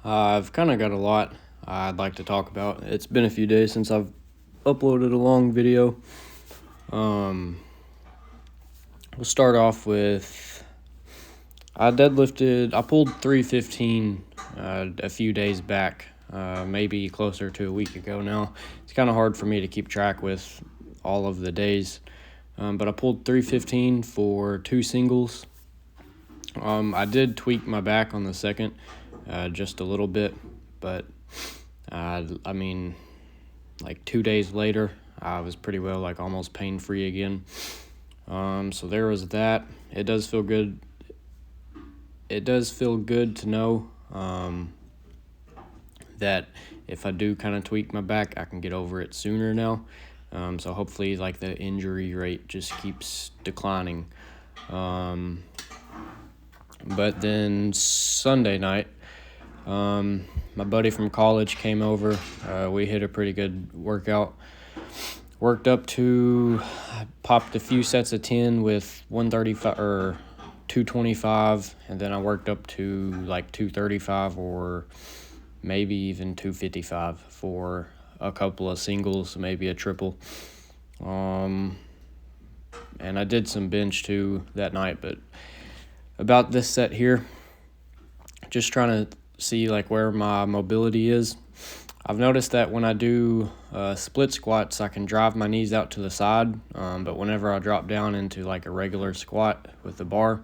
I've kind of got a lot I'd like to talk about. It's been a few days since I've uploaded a long video. We'll start off with I pulled 315 a few days back, maybe closer to a week ago now. It's kind of hard for me to keep track with all of the days, but I pulled 315 for 2 singles. I did tweak my back on the second, just a little bit, but like 2 days later, I was pretty well, like almost pain-free again. So there was that. It does feel good. It does feel good to know that if I do kind of tweak my back, I can get over it sooner now. So hopefully, like, the injury rate just keeps declining. But then Sunday night, my buddy from college came over. We hit a pretty good workout. I popped a few sets of 10 with 135 or 225, and then I worked up to like 235 or maybe even 255 for a couple of singles, maybe a triple. And I did some bench too that night, but about this set here, just trying to see like where my mobility is. I've noticed that when I do split squats, I can drive my knees out to the side, but whenever I drop down into like a regular squat with the bar,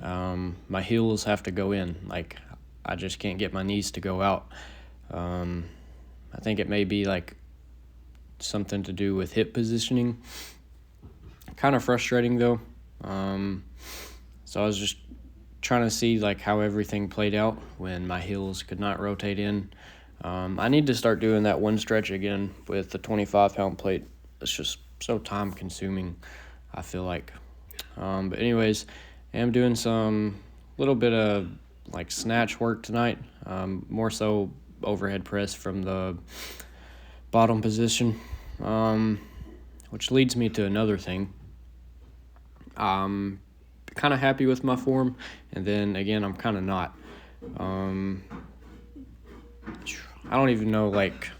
my heels have to go in. Like, I just can't get my knees to go out. I think it may be like something to do with hip positioning. Kind of frustrating though. So I was just trying to see like how everything played out when my heels could not rotate in. I need to start doing that one stretch again with the 25-pound plate. It's just so time consuming, I feel like. But anyways, I'm doing some little bit of like snatch work tonight. More so overhead press from the bottom position, which leads me to another thing. I'm kind of happy with my form, and then again, I'm kind of not. I don't even know, like,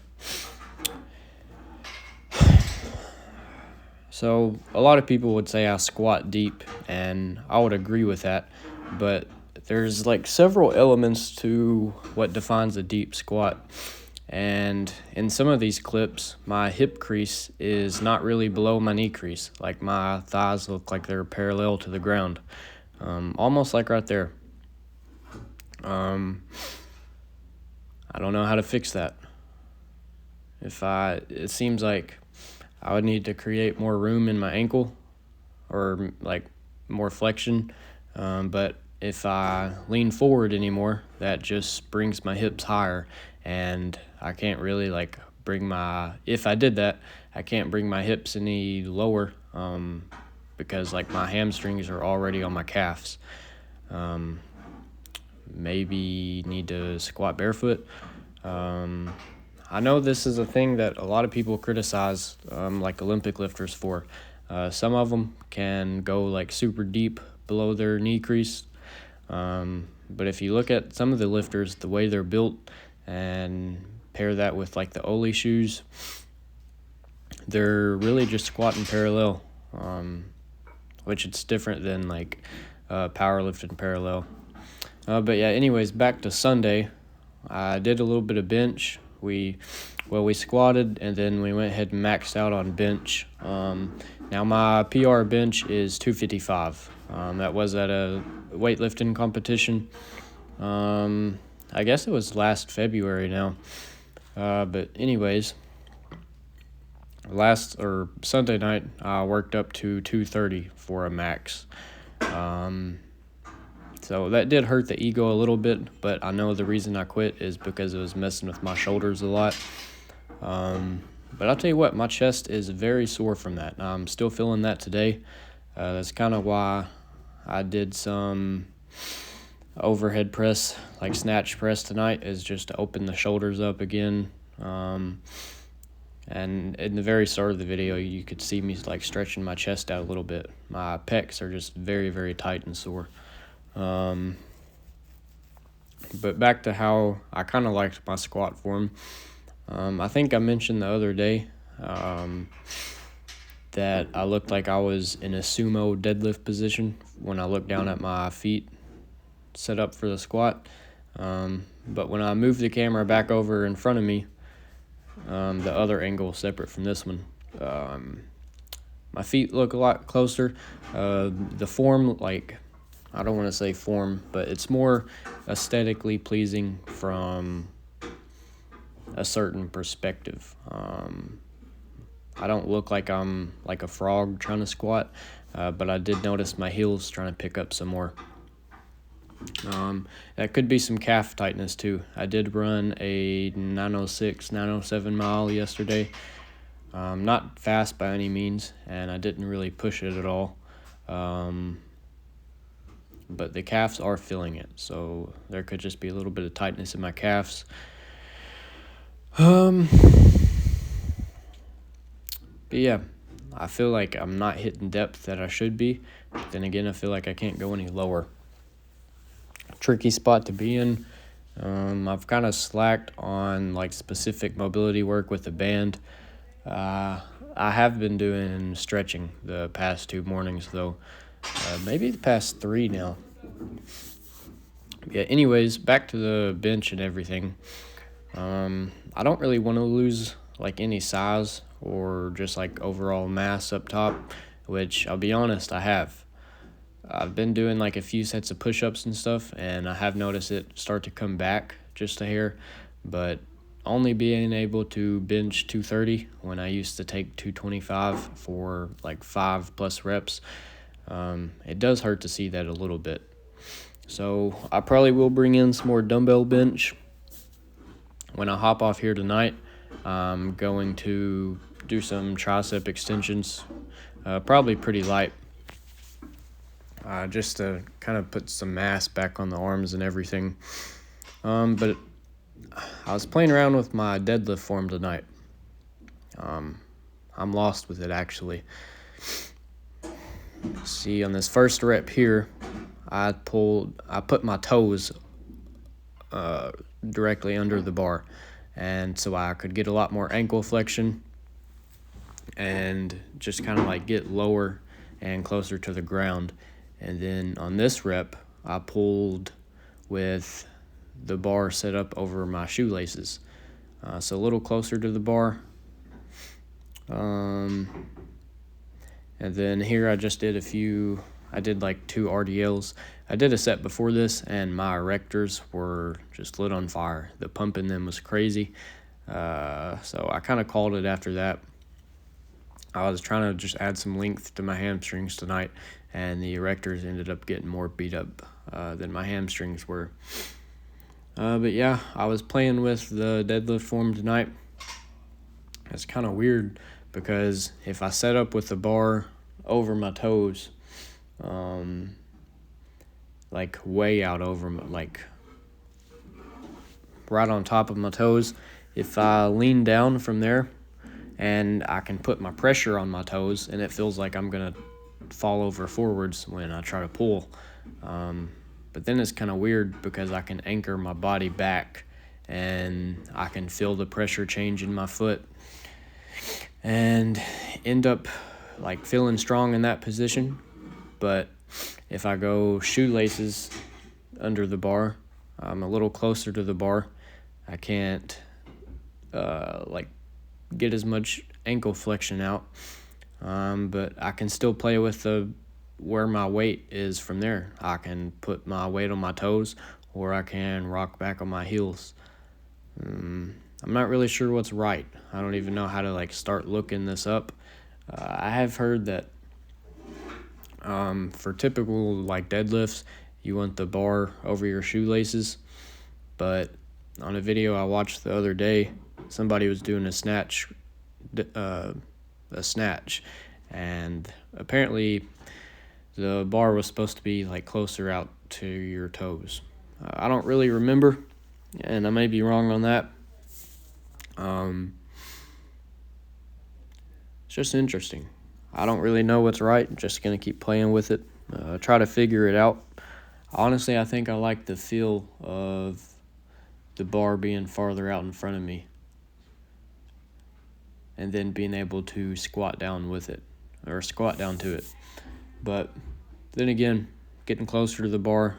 so a lot of people would say I squat deep, and I would agree with that, but there's like several elements to what defines a deep squat. And in some of these clips, my hip crease is not really below my knee crease. Like, my thighs look like they're parallel to the ground, almost like right there. I don't know how to fix that. It seems like I would need to create more room in my ankle, or like more flexion. But if I lean forward anymore, that just brings my hips higher, and I can't really like if I did that, I can't bring my hips any lower, because like my hamstrings are already on my calves. Maybe need to squat barefoot. I know this is a thing that a lot of people criticize, like Olympic lifters for. Some of them can go like super deep below their knee crease. But if you look at some of the lifters, the way they're built, and pair that with like the Oli shoes, they're really just squatting parallel, which it's different than like powerlifting parallel. But yeah, anyways, back to Sunday. I did a little bit of bench. We squatted, and then we went ahead and maxed out on bench. Now my PR bench is 255. That was at a weightlifting competition. I guess it was last February now. But anyways, Sunday night, I worked up to 230 for a max. So that did hurt the ego a little bit, but I know the reason I quit is because it was messing with my shoulders a lot. But I'll tell you what, my chest is very sore from that. I'm still feeling that today. That's kind of why I did some overhead press, like snatch press tonight, is just to open the shoulders up again. And in the very start of the video, you could see me like stretching my chest out a little bit. My pecs are just very, very tight and sore. But back to how I kind of liked my squat form. I think I mentioned the other day that I looked like I was in a sumo deadlift position when I looked down at my feet set up for the squat. But when I moved the camera back over in front of me, the other angle separate from this one, my feet look a lot closer. The form, like, I don't want to say form, but it's more aesthetically pleasing from a certain perspective. I don't look like I'm like a frog trying to squat, but I did notice my heels trying to pick up some more. That could be some calf tightness too. I did run a 906, 907 mile yesterday. Not fast by any means, and I didn't really push it at all. But the calves are feeling it, so there could just be a little bit of tightness in my calves. But yeah, I feel like I'm not hitting depth that I should be. But then again, I feel like I can't go any lower. Tricky spot to be in. I've kind of slacked on like specific mobility work with the band. I have been doing stretching the past 2 mornings though. Maybe the past 3 now. Yeah, anyways, back to the bench and everything. I don't really want to lose like any size or just like overall mass up top, which I'll be honest, I have. I've been doing like a few sets of push-ups and stuff, and I have noticed it start to come back just a hair, but only being able to bench 230 when I used to take 225 for like 5+ reps, it does hurt to see that a little bit. So I probably will bring in some more dumbbell bench. When I hop off here tonight, I'm going to do some tricep extensions, probably pretty light, just to kind of put some mass back on the arms and everything. But I was playing around with my deadlift form tonight. I'm lost with it, actually. See, on this first rep here, I put my toes directly under the bar, and so I could get a lot more ankle flexion and just kind of like get lower and closer to the ground. And then on this rep, I pulled with the bar set up over my shoelaces, so a little closer to the bar. And then here I just did I did like 2 RDLs. I did a set before this, and my erectors were just lit on fire. The pump in them was crazy. So I kind of called it after that. I was trying to just add some length to my hamstrings tonight, and the erectors ended up getting more beat up than my hamstrings were. But yeah, I was playing with the deadlift form tonight. It's kind of weird because if I set up with the bar over my toes, like way out over like right on top of my toes, if I lean down from there and I can put my pressure on my toes, and it feels like I'm gonna fall over forwards when I try to pull. But then it's kind of weird because I can anchor my body back and I can feel the pressure change in my foot and end up like feeling strong in that position. But if I go shoelaces under the bar, I'm a little closer to the bar, I can't like get as much ankle flexion out, but I can still play with where my weight is from there. I can put my weight on my toes, or I can rock back on my heels. I'm not really sure what's right. I don't even know how to like start looking this up. I have heard that for typical like deadlifts, you want the bar over your shoelaces, but on a video I watched the other day, somebody was doing a snatch, and apparently the bar was supposed to be like closer out to your toes. I don't really remember, and I may be wrong on that. It's just interesting. I don't really know what's right. I'm just going to keep playing with it, try to figure it out. Honestly, I think I like the feel of the bar being farther out in front of me and then being able to squat down with it or squat down to it. But then again, getting closer to the bar,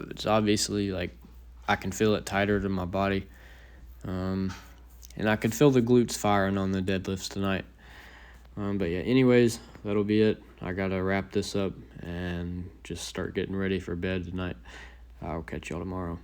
it's obviously like I can feel it tighter to my body. And I could feel the glutes firing on the deadlifts tonight. But yeah, anyways, that'll be it. I got to wrap this up and just start getting ready for bed tonight. I'll catch y'all tomorrow.